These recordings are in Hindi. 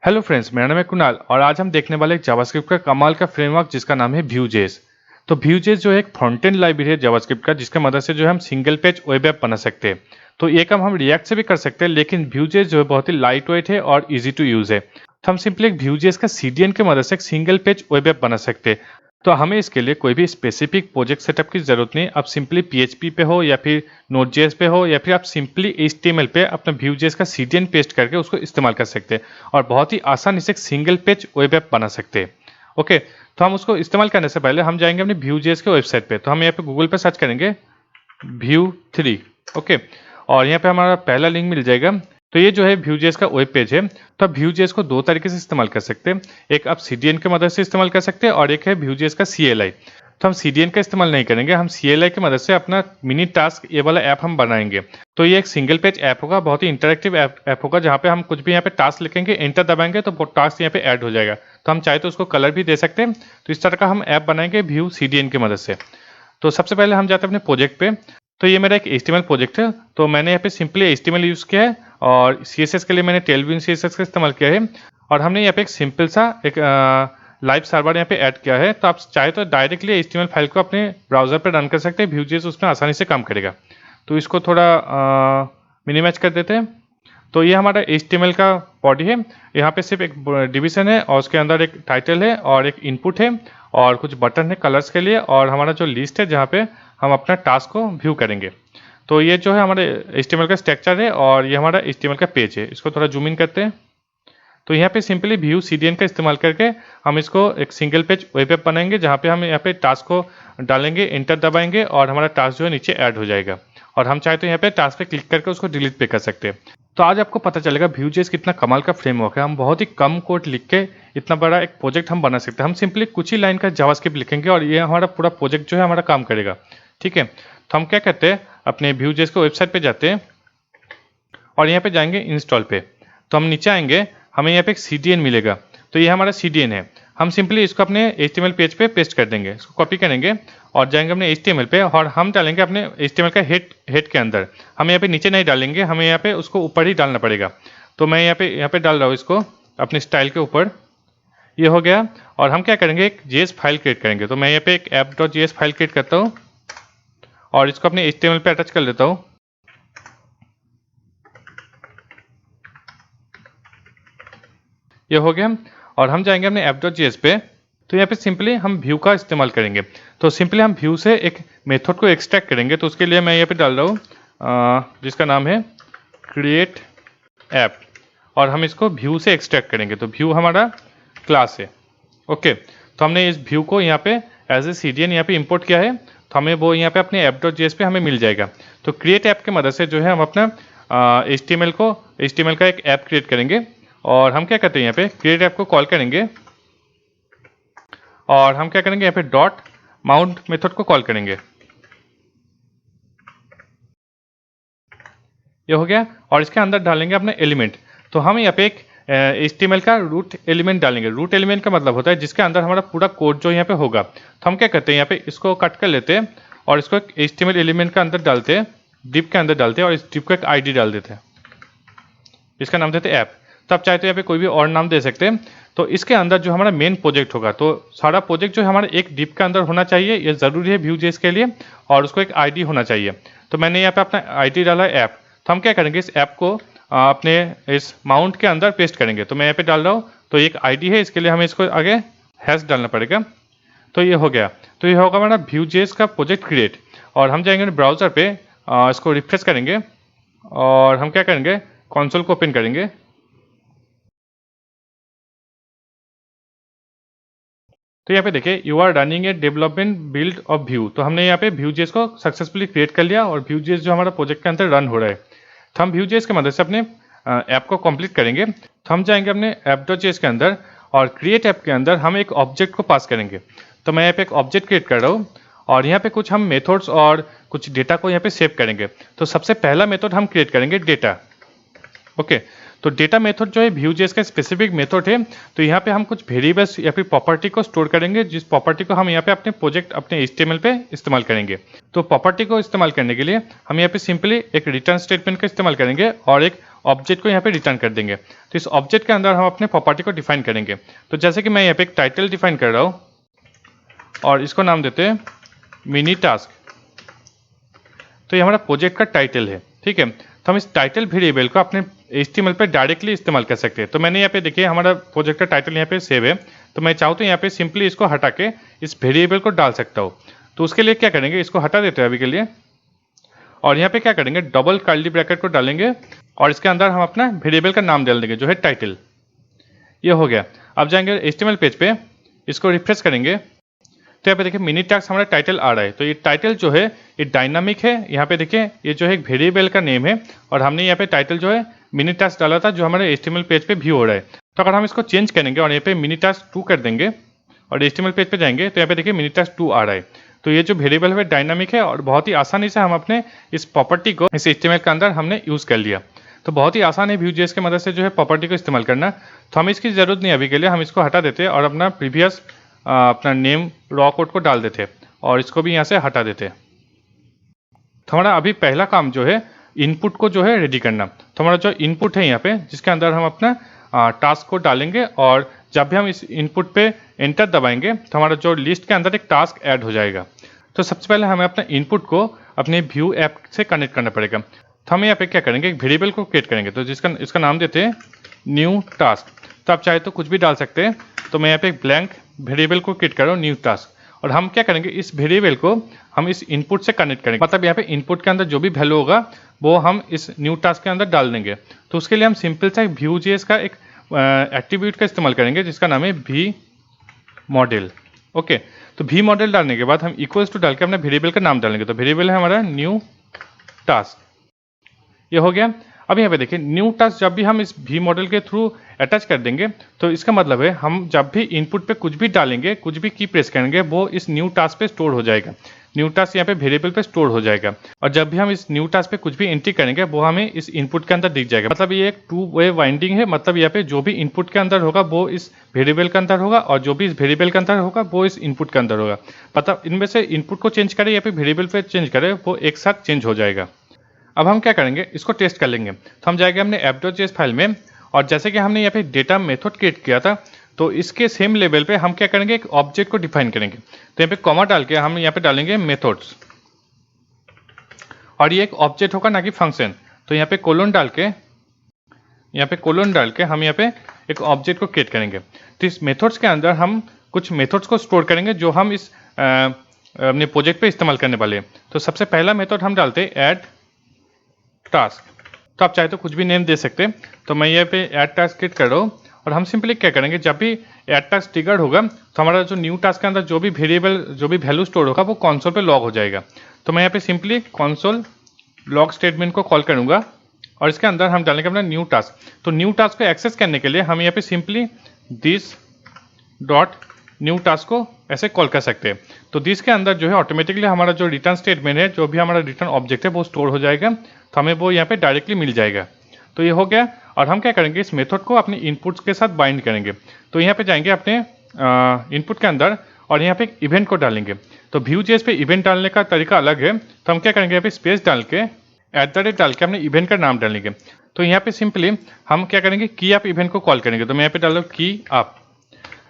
हेलो फ्रेंड्स, मेरा नाम है कुणाल और आज हम देखने वाले एक जावास्क्रिप्ट का कमाल का फ्रेमवर्क जिसका नाम है Vue.js। तो Vue.js जो है एक फ्रंट एंड लाइब्रेरी है जावास्क्रिप्ट का, जिसके मदद से जो है हम सिंगल पेज वेब ऐप बना सकते हैं। तो ये काम हम रिएक्ट से भी कर सकते हैं, लेकिन Vue.js जो है बहुत ही लाइट वेट है और इजी टू यूज है। तो हम सिंपली एक Vue.js का CDN की मदद से एक सिंगल पेज वेब ऐप बना सकते हैं। तो हमें इसके लिए कोई भी स्पेसिफिक प्रोजेक्ट सेटअप की जरूरत नहीं। आप सिंपली PHP पे हो या फिर Node.js पे हो या फिर आप सिंपली HTML पे अपना Vue.js का CDN पेस्ट करके उसको इस्तेमाल कर सकते हैं और बहुत ही आसानी से एक सिंगल पेज वेब ऐप बना सकते हैं। ओके, तो हम उसको इस्तेमाल करने से पहले हम जाएंगे अपने Vue.js के वेबसाइट पे। तो हम यहाँ पे गूगल पे सर्च करेंगे Vue3। ओके, और यहाँ पे हमारा पहला लिंक मिल जाएगा। तो ये जो है Vue.js का वेब पेज है। तो आप Vue.js को दो तरीके से इस्तेमाल कर सकते हैं, एक आप CDN की मदद से इस्तेमाल कर सकते हैं और एक है Vue.js का CLI। तो हम CDN का इस्तेमाल नहीं करेंगे, हम CLI की मदद से अपना मिनी टास्क ये वाला ऐप हम बनाएंगे। तो ये एक सिंगल पेज ऐप होगा, बहुत ही इंटरेक्टिव ऐप होगा, जहाँ पे हम कुछ भी यहाँ पे टास्क लिखेंगे, एंटर दबाएंगे तो टास्क यहाँ पे ऐड हो जाएगा। तो हम चाहे तो उसको कलर भी दे सकते हैं। तो इस तरह का हम ऐप बनाएंगे Vue CDN की मदद से। तो सबसे पहले हम जाते हैं अपने प्रोजेक्ट पे। तो ये मेरा एक HTML प्रोजेक्ट है। तो मैंने यहाँ पे सिंपली HTML यूज़ किया है और CSS के लिए मैंने टेलविन CSS का इस्तेमाल किया है। और हमने यहाँ पे एक सिंपल सा एक लाइव सर्वर यहाँ पे ऐड किया है। तो आप चाहे तो डायरेक्टली HTML फाइल को अपने ब्राउजर पे रन कर सकते हैं, Vue.js उसमें आसानी से काम करेगा। तो इसको थोड़ा मिनिमाइज कर देते हैं। तो ये हमारा HTML का बॉडी है। यहाँ पे सिर्फ एक डिवीजन है और उसके अंदर एक टाइटल है और एक इनपुट है और कुछ बटन है कलर्स के लिए, और हमारा जो लिस्ट है जहाँ पे हम अपना टास्क को व्यू करेंगे। तो ये जो है हमारे HTML का स्ट्रक्चर है और ये हमारा HTML का पेज है। इसको थोड़ा जूम इन करते हैं। तो यहाँ पे सिंपली Vue CDN का इस्तेमाल करके हम इसको एक सिंगल पेज वेब ऐप बनाएंगे, जहाँ पे हम यहाँ पे टास्क को डालेंगे, एंटर दबाएंगे और हमारा टास्क जो है नीचे ऐड हो जाएगा। और हम चाहे तो यहाँ पे टास्क पे क्लिक करके उसको डिलीट पे कर सकते हैं। तो आज आपको पता चलेगा Vue.js कितना कमाल का फ्रेमवर्क है। हम बहुत ही कम कोड लिख के इतना बड़ा एक प्रोजेक्ट हम बना सकते हैं। हम सिंपली कुछ ही लाइन का जावास्क्रिप्ट लिखेंगे और ये हमारा पूरा प्रोजेक्ट जो है हमारा काम करेगा। ठीक है, तो हम क्या करते हैं, अपने Vue.js को वेबसाइट पे जाते हैं और यहाँ पे जाएंगे इंस्टॉल पे। तो हम नीचे आएंगे, हमें यहाँ पे एक CDN मिलेगा। तो ये हमारा CDN है। हम सिंपली इसको अपने HTML पेज पे पेस्ट कर देंगे, इसको कॉपी करेंगे और जाएंगे अपने HTML पे और हम डालेंगे अपने HTML का हेड के अंदर। हम यहाँ पे नीचे नहीं डालेंगे, हमें यहाँ पे उसको ऊपर ही डालना पड़ेगा। तो मैं यहाँ पे डाल रहा हूँ इसको अपने स्टाइल के ऊपर। ये हो गया। और हम क्या करेंगे, एक JS फाइल क्रिएट करेंगे। तो मैं यहाँ पे एक app.js फाइल क्रिएट करता हूँ और इसको अपने HTML पे अटैच कर लेता हूँ। ये हो गया। और हम जाएंगे अपने app.js पे। तो यहाँ पे सिंपली हम व्यू का इस्तेमाल करेंगे। तो सिंपली हम व्यू से एक मेथड को एक्सट्रैक्ट करेंगे। तो उसके लिए मैं यहाँ पे डाल रहा हूँ जिसका नाम है क्रिएट ऐप, और हम इसको व्यू से एक्सट्रैक्ट करेंगे। तो व्यू हमारा क्लास है। ओके, तो हमने इस व्यू को यहाँ पे एज ए CDN यहाँ पे इंपोर्ट किया है। तो हमें वो यहाँ पे अपने app.js पे हमें मिल जाएगा। तो क्रिएट ऐप की मदद से जो है हम अपना HTML का एक ऐप क्रिएट करेंगे। और हम क्या करते हैं, यहाँ पे क्रिएट ऐप को कॉल करेंगे और हम क्या करेंगे, यहाँ पे डॉट माउंट मेथड को कॉल करेंगे। ये हो गया। और इसके अंदर डालेंगे अपने एलिमेंट। तो हम यहाँ पे एक HTML का रूट एलिमेंट डालेंगे। रूट एलिमेंट का मतलब होता है जिसके अंदर हमारा पूरा कोड जो यहाँ पे होगा। तो हम क्या करते हैं, यहाँ पे इसको कट कर लेते हैं और इसको एक HTML एलिमेंट का अंदर डालते हैं, डिव के अंदर डालते हैं और इस डिव को एक ID डाल देते हैं। इसका नाम देते हैं ऐप। तो आप चाहे तो यहाँ पे कोई भी और नाम दे सकते हैं। तो इसके अंदर जो हमारा मेन प्रोजेक्ट होगा, तो सारा प्रोजेक्ट जो हमारा एक डिव के अंदर होना चाहिए, ये ज़रूरी है Vue.js के लिए, और उसको एक ID होना चाहिए। तो मैंने यहाँ पे अपना ID डाला है ऐप। तो हम क्या करेंगे, इस ऐप को अपने इस माउंट के अंदर पेस्ट करेंगे। तो मैं यहाँ पे डाल रहा हूँ। तो एक ID है, इसके लिए हमें इसको आगे हैश डालना पड़ेगा। तो ये हो गया। तो ये होगा हमारा Vue.js का प्रोजेक्ट क्रिएट। और हम जाएंगे ब्राउज़र पे, इसको रिफ्रेश करेंगे और हम क्या करेंगे, कंसोल को ओपन करेंगे। तो यहाँ पे देखिए, you are running a development build of view. तो हमने यहाँ पे Vue.js को सक्सेसफुली क्रिएट कर लिया और Vue.js जो हमारा प्रोजेक्ट के अंदर रन हो रहा है। तो हम Vue.js की मदद से अपने ऐप को कंप्लीट करेंगे। तो हम जाएंगे अपने app.js के अंदर और क्रिएट ऐप के अंदर हम एक ऑब्जेक्ट को पास करेंगे। तो मैं यहाँ पे एक ऑब्जेक्ट क्रिएट कर रहा हूँ और यहाँ पे कुछ हम मेथड्स और कुछ डेटा को यहाँ पे सेव करेंगे। तो सबसे पहला मेथड हम क्रिएट करेंगे डेटा। ओके, तो डेटा मेथड जो है Vue.js का स्पेसिफिक मेथड है। तो यहाँ पे हम कुछ वेरिएबल्स या फिर प्रॉपर्टी को स्टोर करेंगे, जिस प्रॉपर्टी को हम यहाँ पे अपने प्रोजेक्ट अपने HTML पे इस्तेमाल करेंगे। तो प्रॉपर्टी को इस्तेमाल करने के लिए हम यहाँ पे सिंपली एक रिटर्न स्टेटमेंट का इस्तेमाल करेंगे और एक ऑब्जेक्ट को यहाँ पे रिटर्न कर देंगे। तो इस ऑब्जेक्ट के अंदर हम अपने प्रॉपर्टी को डिफाइन करेंगे। तो जैसे कि मैं यहाँ पे एक टाइटल डिफाइन कर रहा हूँ और इसको नाम देते हैं मिनी टास्क। तो ये हमारा प्रोजेक्ट का टाइटल है, ठीक है। तो हम इस टाइटल वेरिएबल को अपने HTML पे डायरेक्टली इस्तेमाल कर सकते हैं। तो मैंने यहाँ पे देखिए हमारा प्रोजेक्ट का टाइटल यहाँ पे सेव है। तो मैं चाहूँ तो यहाँ पे सिंपली इसको हटा के इस वेरिएबल को डाल सकता हूँ। तो उसके लिए क्या करेंगे, इसको हटा देते हैं अभी के लिए और यहाँ पे क्या करेंगे, डबल कर्ली ब्रैकेट को डालेंगे और इसके अंदर हम अपना वेरिएबल का नाम डाल देंगे जो है टाइटल। ये हो गया। अब जाएंगे HTML पेज पे, इसको रिफ्रेश करेंगे तो यहाँ पे देखिए मिनी टास्क हमारा टाइटल आ रहा है। तो ये टाइटल जो है ये डायनामिक है। यहाँ पे देखिए ये जो है एक वेरिएबल का नेम है और हमने यहाँ पे टाइटल जो है मिनी टास्क डाला था जो हमारे HTML पेज पे व्यू हो रहा है। तो अगर हम इसको चेंज करेंगे और यहाँ पे मिनी टास्क 2 कर देंगे और HTML पेज पे जाएंगे तो यहाँ पे देखिए मिनी टास्क 2 आ रहा है। तो ये जो वेरिएबल है डायनामिक है और बहुत ही आसानी से हम अपने इस प्रॉपर्टी को इस HTML के अंदर हमने यूज़ कर लिया। तो बहुत ही आसान है Vue.js की मदद से जो है प्रॉपर्टी को इस्तेमाल करना। तो हमें इसकी ज़रूरत नहीं अभी के लिए, हम इसको हटा देते हैं और अपना प्रीवियस अपना नेम रॉ कोड को डाल देते और इसको भी यहाँ से हटा देते। तो हमारा अभी पहला काम जो है इनपुट को जो है रेडी करना। तो हमारा जो इनपुट है यहाँ पे जिसके अंदर हम अपना टास्क को डालेंगे और जब भी हम इस इनपुट पे एंटर दबाएंगे तो हमारा जो लिस्ट के अंदर एक टास्क ऐड हो जाएगा। तो सबसे पहले हमें अपना इनपुट को अपने Vue ऐप से कनेक्ट करना पड़ेगा। तो हम यहाँ पे क्या करेंगे, एक वेरिएबल को क्रिएट करेंगे। तो इसका नाम देते हैं न्यू टास्क। तो आप चाहे तो कुछ भी डाल सकते हैं। तो मैं यहाँ पे एक ब्लैंक वेरिएबल को क्रिएट कर रहा हूँ न्यू टास्क और हम क्या करेंगे, इस वेरिएबल को हम इस इनपुट से कनेक्ट करेंगे। मतलब यहाँ पे इनपुट के अंदर जो भी वैल्यू होगा वो हम इस न्यू टास्क के अंदर डाल देंगे। तो उसके लिए हम सिंपल सा Vue.js का एक एट्रीब्यूट का इस्तेमाल करेंगे जिसका नाम है v मॉडल। ओके, तो v मॉडल डालने के बाद हम इक्वल्स टू डाल के अपने वेरिएबल का नाम डालेंगे। तो वेरिएबल है हमारा न्यू टास्क। ये हो गया। अब यहाँ पे देखिए न्यू टास्क जब भी हम इस v मॉडल के थ्रू अटैच कर देंगे तो इसका मतलब है हम जब भी इनपुट पे कुछ भी डालेंगे, कुछ भी की प्रेस करेंगे, वो इस न्यू टास्क पे स्टोर हो जाएगा। न्यू टास्क यहाँ पे वेरिएबल पे स्टोर हो जाएगा और जब भी हम इस न्यू टास्क पे कुछ भी एंट्री करेंगे वो हमें इस इनपुट के अंदर दिख जाएगा। मतलब ये एक 2 वे वाइंडिंग है। मतलब यहाँ पे जो भी इनपुट के अंदर होगा वो इस वेरिएबल के अंदर होगा और जो भी इस वेरिएबल के अंदर होगा वो इस इनपुट के अंदर होगा। मतलब इनमें से इनपुट को चेंज करें या फिर वेरिएबल पे चेंज करें वो एक साथ चेंज हो जाएगा। अब हम क्या करेंगे, इसको टेस्ट कर लेंगे। तो हम जाएंगे हमने app.js फाइल में और जैसे कि हमने यहाँ पे डेटा मेथड क्रिएट किया था तो इसके सेम लेवल पे हम क्या करेंगे, एक ऑब्जेक्ट को डिफाइन करेंगे। तो यहाँ पे कॉमा डाल के हम यहाँ पे डालेंगे मेथड्स और ये एक ऑब्जेक्ट होगा ना कि फंक्शन। तो यहाँ पे कोलन डाल के हम यहाँ पे एक ऑब्जेक्ट को क्रिएट करेंगे। तो इस मेथड्स के अंदर हम कुछ मेथड्स को स्टोर करेंगे जो हम इस अपने प्रोजेक्ट पे इस्तेमाल करने वाले हैं। तो सबसे पहला मेथड हम डालते हैं ऐड टास्क। तो आप चाहे तो कुछ भी नेम दे सकते हैं। तो मैं यहाँ पे ऐड टास्क क्रिएट कर रहा हूँ और हम सिंपली क्या करेंगे, जब भी ऐड टास्क ट्रिगर होगा तो हमारा जो न्यू टास्क के अंदर जो भी वेरिएबल जो भी वैल्यू स्टोर होगा वो कंसोल पे लॉग हो जाएगा। तो मैं यहाँ पे सिंपली कंसोल लॉग स्टेटमेंट को कॉल करूँगा और इसके अंदर हम डालेंगे अपना न्यू टास्क। तो न्यू टास्क को एक्सेस करने के लिए हम यहाँ पे simply this dot new task को ऐसे कॉल कर सकते हैं। तो दिस के अंदर जो है ऑटोमेटिकली हमारा जो रिटर्न स्टेटमेंट है, जो भी हमारा रिटर्न ऑब्जेक्ट है वो स्टोर हो जाएगा। तो हमें वो यहाँ पे डायरेक्टली मिल जाएगा। तो ये हो गया। और हम क्या करेंगे, इस मेथड को अपने इनपुट्स के साथ बाइंड करेंगे। तो यहाँ पे जाएंगे अपने इनपुट के अंदर और यहाँ पे एक इवेंट को डालेंगे। तो Vue.js पे इवेंट डालने का तरीका अलग है। तो हम क्या करेंगे, यहाँ पे स्पेस डाल के @ डाल के अपने इवेंट का नाम डालेंगे। तो यहाँ पे सिंपली हम क्या करेंगे, की आप इवेंट को कॉल करेंगे। तो मैं यहाँ पे डाल रहा हूँ की आप।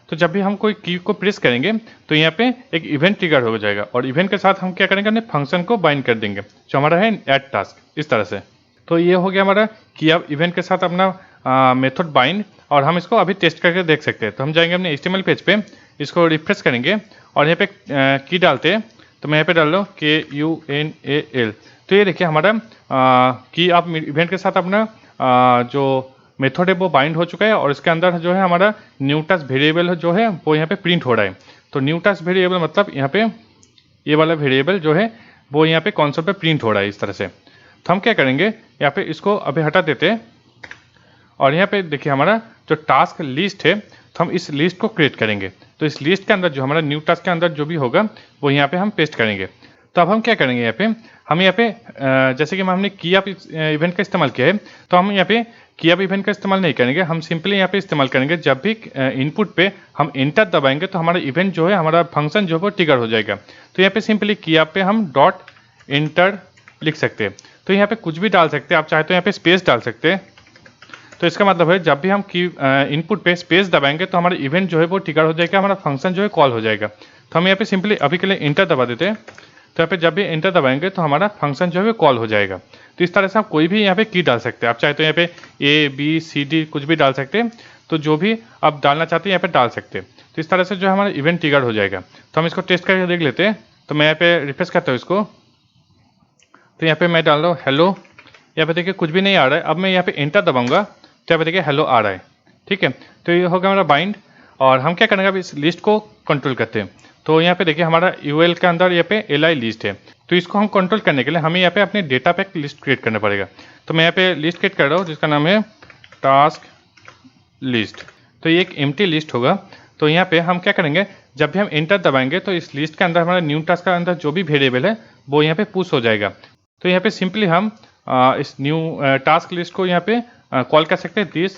तो जब भी हम कोई की को प्रेस करेंगे तो यहाँ पे एक इवेंट ट्रिगर हो जाएगा और इवेंट के साथ हम क्या करेंगे, अपने फंक्शन को बाइंड कर देंगे जो हमारा है ऐड टास्क, इस तरह से। तो ये हो गया हमारा कि आप इवेंट के साथ अपना मेथड बाइंड और हम इसको अभी टेस्ट करके देख सकते हैं। तो हम जाएंगे अपने HTML पेज पे, इसको रिफ्रेश करेंगे और यहाँ पे की डालते हैं। तो मैं यहाँ पे डाल रहा हूँ KUNAL। तो ये देखिए हमारा की आप इवेंट के साथ अपना जो मेथड है वो बाइंड हो चुका है और इसके अंदर जो है हमारा न्यू टास्क वेरिएबल जो है वो यहाँ पे प्रिंट हो रहा है। तो न्यू टास्क वेरिएबल मतलब यहाँ पे ये वाला वेरिएबल जो है वो यहाँ पे कंसोल पे प्रिंट हो रहा है इस तरह से। तो हम क्या करेंगे, यहाँ पे इसको अभी हटा देते हैं और यहाँ पे देखिए हमारा जो टास्क लिस्ट है तो हम इस लिस्ट को क्रिएट करेंगे। तो इस लिस्ट के अंदर जो हमारा न्यू टास्क के अंदर जो भी होगा वो यहाँ पे हम पेस्ट करेंगे। तो अब हम क्या करेंगे यहाँ पे, हम यहाँ पे जैसे कि हमने की अप इवेंट का इस्तेमाल किया है, तो हम यहाँ पे की अप इवेंट का इस्तेमाल नहीं करेंगे, हम सिंपली यहाँ पे इस्तेमाल करेंगे जब भी इनपुट पे हम इंटर दबाएंगे तो हमारा इवेंट जो है, हमारा फंक्शन जो है वो ट्रिगर हो जाएगा। तो यहाँ पे सिंपली की अप पे हम डॉट इंटर लिख सकते हैं। तो यहाँ पे कुछ भी डाल सकते हैं, आप चाहे तो यहाँ पे स्पेस डाल सकते हैं। तो इसका मतलब है जब भी हम की इनपुट पे स्पेस दबाएंगे तो हमारा इवेंट जो है वो ट्रिगर हो जाएगा, हमारा फंक्शन जो है कॉल हो जाएगा। तो हम यहाँ पे सिंपली अभी के लिए इंटर दबा देते हैं। तो यहाँ पे जब भी इंटर दबाएंगे तो हमारा फंक्शन जो है कॉल हो जाएगा। तो इस तरह से आप कोई भी यहाँ पे की डाल सकते हैं, आप चाहे तो यहाँ पे ABCD कुछ भी डाल सकते हैं। तो जो भी आप डालना चाहते हैं यहाँ पे डाल सकते हैं। तो इस तरह से जो है हमारा इवेंट ट्रिगर हो जाएगा। तो हम इसको टेस्ट करके देख लेते हैं। तो मैं यहाँ पे रिफ्रेश करता हूँ इसको। तो यहाँ पे मैं डाल रहा हूँ हेलो, यहाँ पे देखिए कुछ भी नहीं आ रहा है। अब मैं यहाँ पे इंटर दबाऊंगा तो यहाँ पे देखिए हेलो आ रहा है। ठीक है, तो ये होगा हमारा बाइंड। और हम क्या करेंगे, अब इस लिस्ट को कंट्रोल करते हैं। तो यहाँ पे देखिए हमारा UL के अंदर यहाँ पे li लिस्ट है। तो इसको हम कंट्रोल करने के लिए हमें यहाँ पे अपने डेटा पे लिस्ट क्रिएट करना पड़ेगा। तो मैं यहाँ पे लिस्ट क्रिएट कर रहा हूँ जिसका नाम है टास्क लिस्ट। तो ये एक एम्प्टी लिस्ट होगा। तो यहाँ पे हम क्या करेंगे, जब भी हम एंटर दबाएंगे तो इस लिस्ट के अंदर हमारा न्यू टास्क के अंदर जो भी वेरिएबल है वो यहाँ पे पुश हो जाएगा। तो यहाँ पे सिंपली हम इस न्यू टास्क लिस्ट को यहाँ पे कॉल कर सकते हैं दिस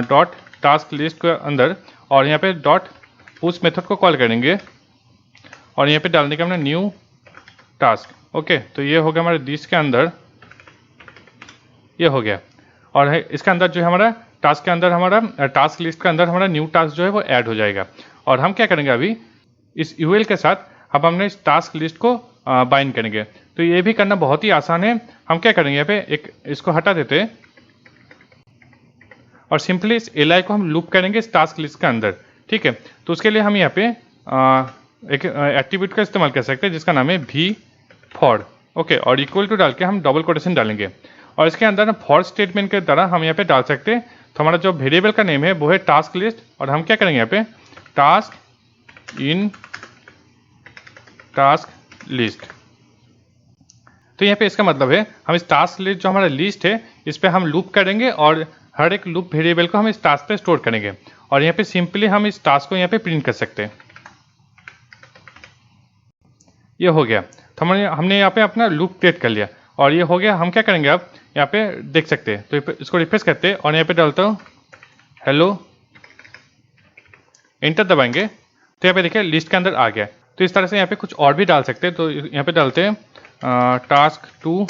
डॉट टास्क लिस्ट के अंदर, और यहाँ पे डॉट पुश मेथड को कॉल करेंगे और यहाँ पे डालने का हमने न्यू टास्क। ओके, तो ये हो गया हमारे दिस के अंदर, ये हो गया। और इसके अंदर जो है हमारा टास्क के अंदर, हमारा टास्क लिस्ट के अंदर हमारा न्यू टास्क जो है वो ऐड हो जाएगा। और हम क्या करेंगे, अभी इस UL के साथ अब हमने इस टास्क लिस्ट को बाइंड करेंगे। तो ये भी करना बहुत ही आसान है। हम क्या करेंगे, यहाँ पे एक इसको हटा देते हैं और सिंपली इस li को हम लूप करेंगे इस टास्क लिस्ट के अंदर। ठीक है, तो उसके लिए हम यहाँ पे एक एट्रीब्यूट का इस्तेमाल कर सकते हैं जिसका नाम है v for। ओके, और इक्वल टू डाल के हम डबल कोटेशन डालेंगे और इसके अंदर फॉर स्टेटमेंट के द्वारा हम यहाँ पे डाल सकते हैं। तो हमारा जो वेरिएबल का नेम है वो है टास्क लिस्ट, और हम क्या करेंगे यहाँ पे टास्क इन टास्क लिस्ट। तो यहाँ पे इसका मतलब है हम इस टास्क लिस्ट जो हमारा लिस्ट है इस पे हम लूप करेंगे और हर एक लूप वेरिएबल को हम इस टास्क पे स्टोर करेंगे, और यहाँ पे सिंपली हम इस टास्क को यहाँ पे प्रिंट कर सकते हैं। ये हो गया। तो हमने यहाँ पे अपना लूप क्रिएट कर लिया और ये हो गया। हम क्या करेंगे, अब यहाँ पे देख सकते हैं। तो इसको रिफ्रेश करते हैं और यहाँ पे डालता हूँ हेलो, एंटर दबाएंगे तो यहाँ पे देखिए लिस्ट के अंदर आ गया। तो इस तरह से यहाँ पे कुछ और भी डाल सकते हैं। तो यहाँ पे डालते हैं टास्क 2,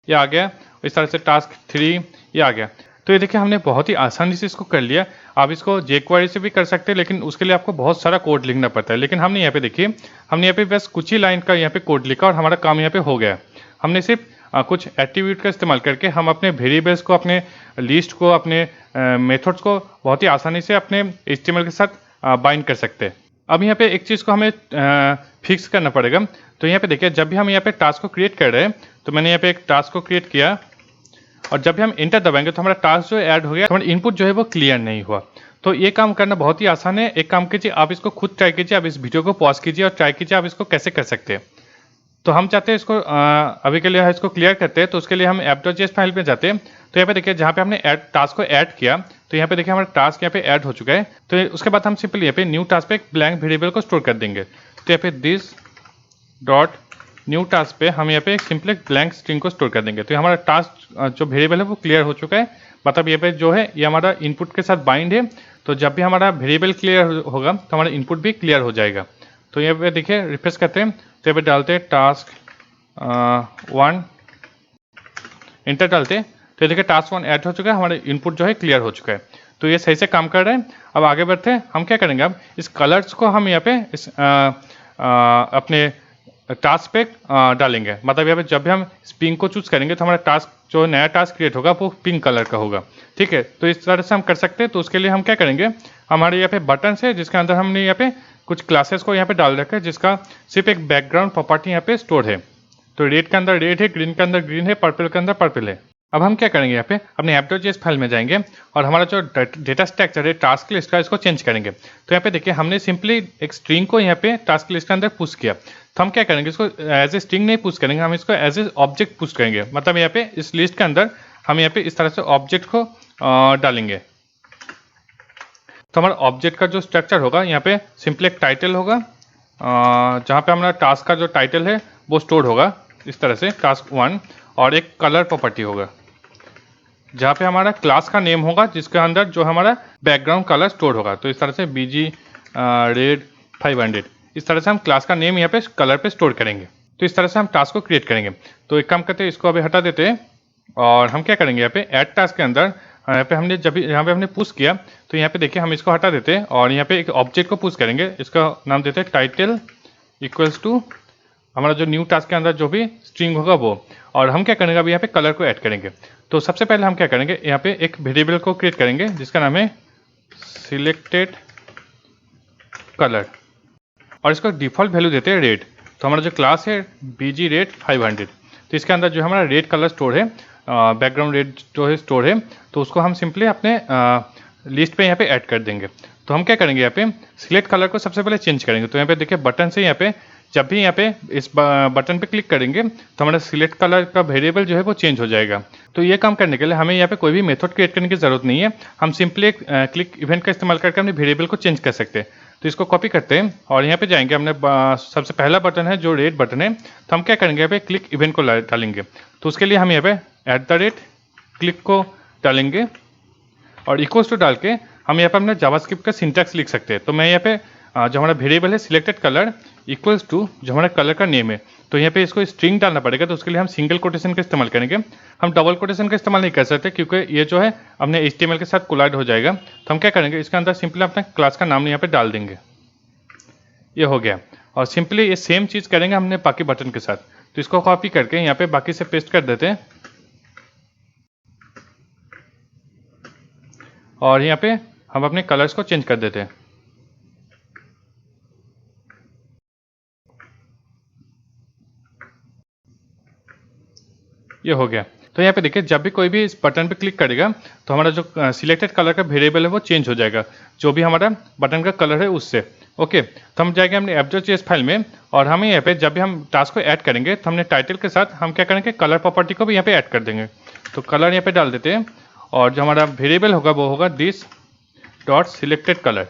ये आ गया। इस तरह से टास्क 3, ये आ गया। तो ये देखिए हमने बहुत ही आसानी से इसको कर लिया। आप इसको jQuery से भी कर सकते हैं, लेकिन उसके लिए आपको बहुत सारा कोड लिखना पड़ता है। लेकिन हमने यहाँ पे देखिए, हमने यहाँ पे बस कुछ ही लाइन का यहाँ पे कोड लिखा और हमारा काम यहाँ पे हो गया। हमने सिर्फ कुछ एट्रीब्यूट का इस्तेमाल करके हम अपने वेरिएबल्स को, अपने लिस्ट को, अपने मेथड्स को बहुत ही आसानी से अपने HTML के साथ बाइंड कर सकते हैं। अब यहाँ पे एक चीज़ को हमें फिक्स करना पड़ेगा। तो यहाँ पे देखिए जब भी हम यहाँ पे टास्क को क्रिएट कर रहे हैं, तो मैंने यहाँ पे एक टास्क को क्रिएट किया और जब भी हम इंटर दबाएंगे तो हमारा टास्क जो ऐड हो गया, हमारा इनपुट जो है वो क्लियर नहीं हुआ। तो ये काम करना बहुत ही आसान है। एक काम कीजिए, आप इसको खुद ट्राई कीजिए, आप इस वीडियो को पॉज कीजिए और ट्राई कीजिए आप इसको कैसे कर सकते हैं। तो हम चाहते हैं इसको अभी के लिए इसको क्लियर करते हैं। तो उसके लिए हम app.js फाइल में जाते हैं। तो यहाँ पे देखिए जहाँ पे हमने टास्क को ऐड किया, तो यहाँ पे देखिए हमारा टास्क यहाँ पे ऐड हो चुका है। तो उसके बाद हम सिंपली यहाँ पे न्यू टास्क पे एक ब्लैंक वेरिएबल को स्टोर कर देंगे। तो यहाँ पे दिस डॉट न्यू टास्क पे हम यहाँ पे एक सिंपल एक ब्लैंक स्ट्रिंग को स्टोर कर देंगे। तो हमारा टास्क जो वेरिएबल है वो क्लियर हो चुका है। मतलब यहाँ पे जो है ये हमारा इनपुट के साथ बाइंड है। तो जब भी हमारा वेरिएबल क्लियर होगा तो हमारा इनपुट भी क्लियर हो जाएगा। तो यहाँ पे देखिए रिफ्रेश करते हैं, तो यहाँ पे डालते हैं टास्क 1, इंटर डालते हैं। तो ये देखिए टास्क 1 ऐड हो चुका है, हमारा इनपुट जो है क्लियर हो चुका है। तो ये सही से काम कर रहे हैं। अब आगे बढ़ते हैं। हम क्या करेंगे, अब इस कलर्स को हम यहाँ पे इस अपने टास्क पे डालेंगे। मतलब यहाँ पे जब भी हम इस पिंक को चूज करेंगे तो हमारा टास्क जो नया टास्क क्रिएट होगा वो पिंक कलर का होगा। ठीक है, तो इस तरह से हम कर सकते हैं। तो उसके लिए हम क्या करेंगे, हमारे यहाँ पे बटन है जिसके अंदर हमने यहाँ पे कुछ क्लासेस को यहाँ पे डाल रखा है, जिसका सिर्फ एक बैकग्राउंड प्रॉपर्टी यहाँ पे स्टोर है। तो रेड के अंदर रेड है, ग्रीन के अंदर ग्रीन है, पर्पल के अंदर पर्पल है। अब हम क्या करेंगे, यहाँ पे अपने app.js फाइल में जाएंगे और हमारा जो डेटा स्ट्रक्चर है टास्क लिस्ट का, इसको चेंज करेंगे। तो यहाँ पे देखिए हमने सिंपली एक स्ट्रिंग को यहाँ पे टास्क लिस्ट के अंदर पुश किया। तो हम क्या करेंगे, इसको एज ए स्ट्रिंग नहीं पुश करेंगे, हम इसको एज ए ऑब्जेक्ट पुश करेंगे। मतलब यहाँ पे इस लिस्ट के अंदर हम यहाँ पे इस तरह से ऑब्जेक्ट को डालेंगे। तो हमारा ऑब्जेक्ट का जो स्ट्रक्चर होगा, यहाँ पे सिंपली एक टाइटल होगा, जहाँ पे हमारा टास्क का जो टाइटल है वो स्टोर होगा इस तरह से टास्क 1, और एक कलर प्रॉपर्टी होगा जहाँ पे हमारा क्लास का नेम होगा जिसके अंदर जो हमारा बैकग्राउंड कलर स्टोर होगा। तो इस तरह से BG रेड 500, इस तरह से हम क्लास का नेम यहाँ पे कलर पे स्टोर करेंगे। तो इस तरह से हम टास्क को क्रिएट करेंगे। तो एक काम करते हैं, इसको अभी हटा देते हैं और हम क्या करेंगे यहाँ पे ऐड टास्क के अंदर यहाँ पे हमने पुश किया, तो यहाँ पे देखिए हम इसको हटा देते हैं और यहाँ पे एक ऑब्जेक्ट को पुश करेंगे। इसका नाम देते हैं टाइटल इक्वल्स टू हमारा जो न्यू टास्क के अंदर जो भी स्ट्रिंग होगा वो, और हम क्या करेंगे अभी यहाँ पे कलर को ऐड करेंगे। तो सबसे पहले हम क्या करेंगे, यहाँ पे एक वेरिएबल को क्रिएट करेंगे जिसका नाम है सिलेक्टेड कलर, और इसको डिफ़ॉल्ट वैल्यू देते हैं रेड। तो हमारा जो क्लास है BG रेड 500, तो इसके अंदर जो हमारा रेड कलर स्टोर है, बैकग्राउंड रेड जो है स्टोर है, तो उसको हम सिंपली अपने लिस्ट पे यहाँ पे ऐड कर देंगे। तो हम क्या करेंगे, यहाँ पे सिलेक्ट कलर को सबसे पहले चेंज करेंगे। तो यहाँ पे देखिए बटन से यहाँ पे जब भी यहाँ पे इस बटन पे क्लिक करेंगे तो हमारा सिलेक्ट कलर का वेरिएबल जो है वो चेंज हो जाएगा। तो ये काम करने के लिए हमें यहाँ पे कोई भी मेथड क्रिएट करने की ज़रूरत नहीं है, हम सिंपली एक क्लिक इवेंट का इस्तेमाल करके अपने वेरिएबल को चेंज कर सकते हैं। तो इसको कॉपी करते हैं और यहाँ पे जाएंगे, हमने सबसे पहला बटन है जो रेड बटन है, तो हम क्या करेंगे यहाँ पे क्लिक इवेंट को डालेंगे। तो उसके लिए हम यहाँ पे @क्लिक को डालेंगे और इक्वल्स टू डाल के हम यहाँ पे अपना जावास्क्रिप्ट का सिंटैक्स लिख सकते हैं। तो मैं यहाँ पे जो हमारा वेरिएबल है सिलेक्टेड कलर इक्वल्स टू जो हमारा कलर का नेम है, तो यहाँ पे इसको स्ट्रिंग डालना पड़ेगा। तो उसके लिए हम सिंगल कोटेशन का इस्तेमाल करेंगे, हम डबल कोटेशन का इस्तेमाल नहीं कर सकते क्योंकि ये जो है अपने HTML के साथ कोलाइड हो जाएगा। तो हम क्या करेंगे, इसके अंदर सिंपली अपने क्लास का नाम यहाँ पे डाल देंगे। ये हो गया, और सिंपली ये सेम चीज़ करेंगे हमने बाकी बटन के साथ। तो इसको कॉपी करके यहाँ पे बाकी से पेस्ट कर देते हैं और यहाँ पे हम अपने कलर्स को चेंज कर देते हैं। ये हो गया। तो यहाँ पे देखिए जब भी कोई भी इस बटन पे क्लिक करेगा तो हमारा जो सिलेक्टेड कलर का वेरिएबल है वो चेंज हो जाएगा, जो भी हमारा बटन का कलर है उससे। ओके, तो हम जाएंगे अपने app.js फाइल में और हमें यहाँ पे जब भी हम टास्क को ऐड करेंगे तो हमने टाइटल के साथ हम क्या करेंगे, कलर प्रॉपर्टी को भी यहाँ पे ऐड कर देंगे। तो कलर यहाँ पे डाल देते हैं और जो हमारा वेरिएबल होगा वो होगा दिस डॉट सिलेक्टेड कलर।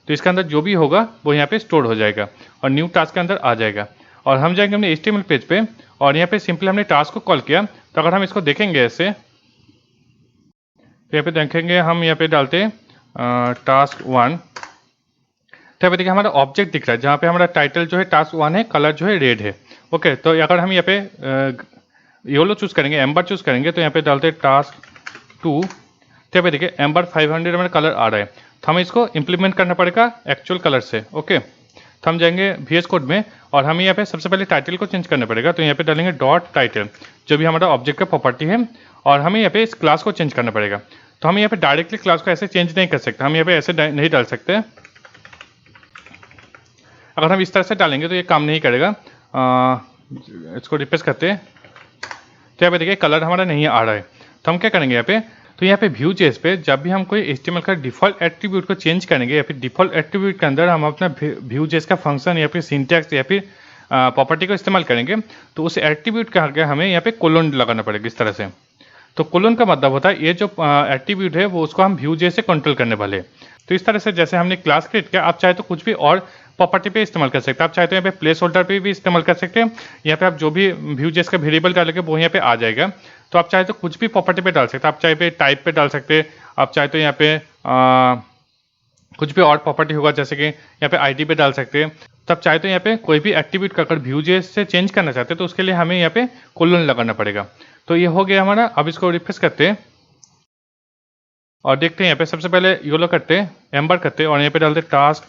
तो इसके अंदर जो भी होगा वो यहाँ पे स्टोर हो जाएगा और न्यू टास्क के अंदर आ जाएगा। और हम जाएंगे अपने HTML पेज पे और यहाँ पे सिंपली हमने टास्क को कॉल किया। तो अगर हम इसको देखेंगे ऐसे, तो यहाँ पे देखेंगे हम यहाँ पे डालते हैं टास्क 1, तो यहाँ पे देखिए हमारा ऑब्जेक्ट दिख रहा है जहाँ पे हमारा टाइटल जो है टास्क 1 है, कलर जो है रेड है। ओके, तो अगर हम यहाँ पे योलो चूज़ करेंगे, एम्बर चूज़ करेंगे, तो यहाँ पे डालते हैं टास्क 2, तो यहाँ पे देखिए एम्बर 500 हमारा कलर आ रहा है। तो हमें इसको इम्प्लीमेंट करना पड़ेगा एक्चुअल कलर से। ओके, तो हम जाएंगे VS कोड में और हमें यहाँ पे सबसे पहले टाइटल को चेंज करना पड़ेगा। तो यहाँ पे डालेंगे डॉट टाइटल जो भी हमारा ऑब्जेक्ट का प्रॉपर्टी है, और हमें यहाँ पे इस क्लास को चेंज करना पड़ेगा। तो हम यहाँ पे डायरेक्टली क्लास को ऐसे चेंज नहीं कर सकते, हम यहाँ पे ऐसे नहीं डाल सकते। अगर हम इस तरह से डालेंगे तो ये काम नहीं करेगा। इसको रिप्लेस करते हैं, तो यहाँ पे देखिए कलर हमारा नहीं आ रहा है। तो हम क्या करेंगे यहाँ पे, तो यहाँ पे Vue.js पे जब भी हम कोई HTML का डिफ़ॉल्ट एट्रीब्यूट को चेंज करेंगे या फिर डिफ़ॉल्ट एट्रीब्यूट के अंदर हम अपना Vue.js का फंक्शन या फिर सिंटैक्स या फिर प्रॉपर्टी को इस्तेमाल करेंगे, तो उस एट्रीब्यूट के आगे हमें यहाँ पे कोलोन लगाना पड़ेगा इस तरह से। तो कोलोन का मतलब होता है ये जो एट्रीब्यूट है वो उसको हम Vue.js से कंट्रोल करने वाले हैं। तो इस तरह से जैसे हमने क्लास क्रिएट किया, आप चाहे तो कुछ भी और प्रॉपर्टी पे इस्तेमाल कर सकते हैं। आप चाहे तो यहाँ पे प्लेस होल्डर पे भी इस्तेमाल कर सकते हैं, यहाँ पे आप जो भी Vue.js का वेरिएबल डालेंगे वो यहाँ पे आ जाएगा। तो आप चाहे तो कुछ भी प्रॉपर्टी पे डाल सकते हैं, आप चाहे पे टाइप पे डाल सकते हैं, आप चाहे तो यहाँ पे कुछ भी और प्रॉपर्टी होगा जैसे कि यहाँ पे ID पे डाल सकते हैं। तो आप चाहे तो यहाँ पे कोई भी एट्रीब्यूट का अगर Vue.js से चेंज करना चाहते हैं तो उसके लिए हमें यहाँ पे कोलोन लगाना पड़ेगा। तो ये हो गया हमारा। अब इसको रिफ्रेश करते हैं और देखते हैं यहाँ पे सबसे पहले योलो करते हैं, एम्बर करते हैं और यहाँ पे डालते हैं टास्क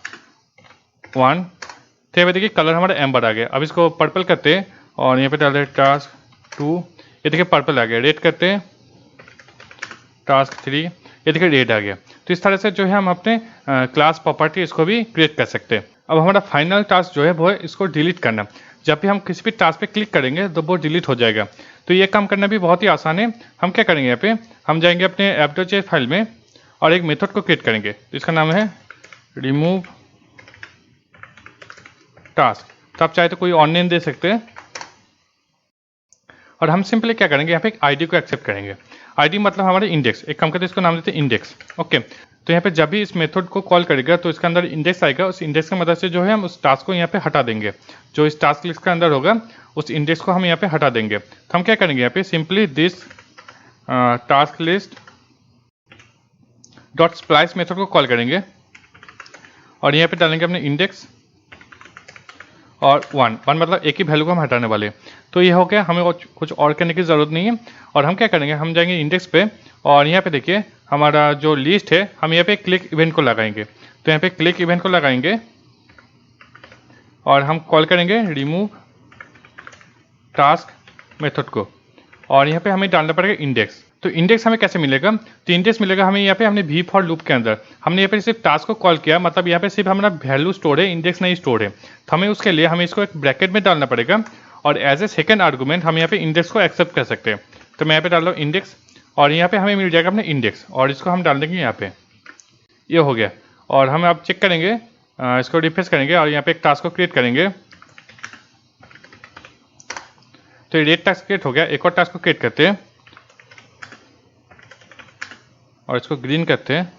1, तो यहाँ पे देखिए कलर हमारा एम्बर आ गया। अब इसको पर्पल करते हैं और यहाँ पे डालते हैं टास्क 2, ये देखिए पर्पल आ गया। रेड करते हैं टास्क 3, ये देखिए रेड आ गया। तो इस तरह से जो है हम अपने क्लास प्रॉपर्टी इसको भी क्रिएट कर सकते हैं। अब हमारा फाइनल टास्क जो है वो है इसको डिलीट करना। जब भी हम किसी भी टास्क पे क्लिक करेंगे तो वो डिलीट हो जाएगा। तो ये काम करना भी बहुत ही आसान है। हम क्या करेंगे, यहाँ पे हम जाएंगे अपने app.js फाइल में और एक मेथड को क्रिएट करेंगे, इसका नाम है रिमूव टास्क। तो आप चाहे तो कोई और नेम दे सकते हैं और हम सिंपली क्या करेंगे, यहाँ पे एक ID को एक्सेप्ट करेंगे। ID मतलब हमारे इंडेक्स, एक काम करते हैं इसको नाम देते हैं इंडेक्स। ओके, तो यहाँ पे जब भी इस मेथड को कॉल करेगा तो इसके अंदर इंडेक्स आएगा, उस इंडेक्स की मदद से जो है हम उस टास्क को यहाँ पे हटा देंगे। जो इस टास्क लिस्ट के अंदर होगा उस इंडेक्स को हम यहाँ पे हटा देंगे। तो हम क्या करेंगे, यहाँ पे simply this task list dot splice method को कॉल करेंगे और यहाँ पे डालेंगे अपने इंडेक्स और 1 मतलब एक ही वैल्यू को हम हटाने वाले। तो ये हो गया, हमें कुछ और करने की ज़रूरत नहीं है। और हम क्या करेंगे, हम जाएंगे इंडेक्स पे और यहाँ पे देखिए हमारा जो लिस्ट है हम यहाँ पे क्लिक इवेंट को लगाएंगे। तो यहाँ पे क्लिक इवेंट को लगाएंगे और हम कॉल करेंगे रिमूव टास्क मेथड को और यहाँ पे हमें डालना पड़ेगा इंडेक्स। तो इंडेक्स हमें कैसे मिलेगा, तो इंडेक्स मिलेगा हमें यहाँ पे हमने वी फॉर लूप के अंदर हमने यहाँ पे सिर्फ टास्क को कॉल किया, मतलब यहाँ पे सिर्फ हमारा वैल्यू स्टोर है, इंडेक्स नहीं स्टोर है। तो हमें उसके लिए हमें इसको एक ब्रैकेट में डालना पड़ेगा और एज ए सेकंड आर्गूमेंट हम यहाँ पे इंडेक्स को एक्सेप्ट कर सकते हैं। तो मैं यहाँ पे डाल रहा हूँ इंडेक्स और यहाँ पे हमें मिल जाएगा अपने इंडेक्स और इसको हम डाल देंगे यहाँ पे, ये हो गया। और हम अब चेक करेंगे, इसको रिफ्रेश करेंगे और यहाँ पे एक टास्क को क्रिएट करेंगे। तो रेड टास्क क्रिएट हो गया। एक और टास्क को क्रिएट करते हैं और इसको ग्रीन करते हैं,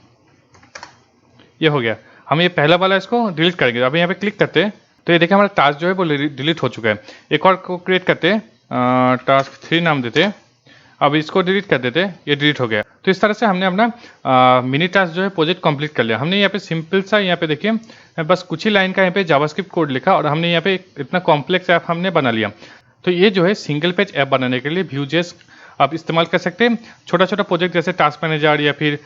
ये हो गया। हम ये पहला वाला इसको डिलीट करेंगे। अब यहाँ पे क्लिक करते हैं तो ये देखिए हमारा टास्क जो है वो डिलीट हो चुका है। एक और को क्रिएट करते हैं, टास्क 3 नाम देते हैं। अब इसको डिलीट कर देते हैं, ये डिलीट हो गया। तो इस तरह से हमने अपना मिनी टास्क जो है प्रोजेक्ट कंप्लीट कर लिया। हमने यहाँ पे सिंपल सा यहाँ पे देखिए बस कुछ ही लाइन का यहाँ पे जावास्क्रिप्ट कोड लिखा और हमने यहाँ पे इतना कॉम्प्लेक्स ऐप हमने बना लिया। तो ये जो है सिंगल पेज ऐप बनाने के लिए Vue.js आप इस्तेमाल कर सकते हैं। छोटा छोटा प्रोजेक्ट जैसे टास्क मैनेजर या फिर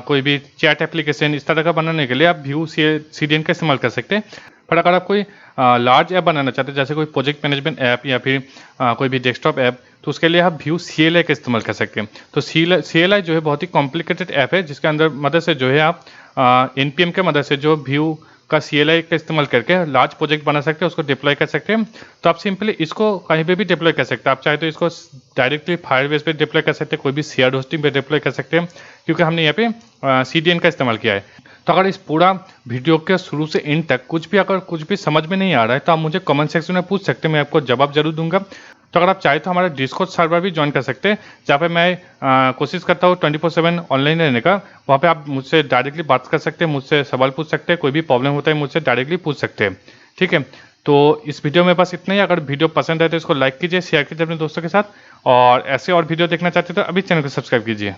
कोई भी चैट एप्लीकेशन इस तरह का बनाने के लिए आप Vue.cdn का इस्तेमाल कर सकते हैं। पर अगर आप कोई लार्ज ऐप बनाना चाहते हैं जैसे कोई प्रोजेक्ट मैनेजमेंट ऐप या फिर कोई भी डेस्कटॉप ऐप, तो उसके लिए आप Vue CLI का इस्तेमाल कर सकते हैं। तो CLI जो है बहुत ही कॉम्प्लिकेटेड ऐप है जिसके अंदर मदद से जो है आप NPM के मदद से जो Vue का CLI का इस्तेमाल करके लार्ज प्रोजेक्ट बना सकते हैं, उसको डिप्लॉय कर सकते हैं। तो आप सिंपली इसको कहीं पे भी डिप्लॉय कर सकते हैं। आप चाहे तो इसको डायरेक्टली फायरबेस पे डिप्लॉय कर सकते हैं, कोई भी शेयर्ड होस्टिंग पे डिप्लॉय कर सकते हैं, क्योंकि हमने यहाँ पे CDN का इस्तेमाल किया है। तो अगर इस पूरा वीडियो के शुरू से एंड तक कुछ भी समझ में नहीं आ रहा है तो आप मुझे कमेंट सेक्शन में पूछ सकते हैं, मैं आपको जवाब जरूर दूंगा। तो अगर आप चाहें तो हमारा डिस्कॉर्ड सर्वर भी ज्वाइन कर सकते हैं, जहाँ पे मैं कोशिश करता हूँ 24/7 ऑनलाइन रहने का। वहाँ पे आप मुझसे डायरेक्टली बात कर सकते हैं, मुझसे सवाल पूछ सकते हैं, कोई भी प्रॉब्लम होता है मुझसे डायरेक्टली पूछ सकते हैं। ठीक है, तो इस वीडियो में बस इतना ही। अगर वीडियो पसंद आए तो इसको लाइक कीजिए, शेयर कीजिए अपने दोस्तों के साथ और ऐसे और वीडियो देखना चाहते हैं तो अभी चैनल को सब्सक्राइब कीजिए।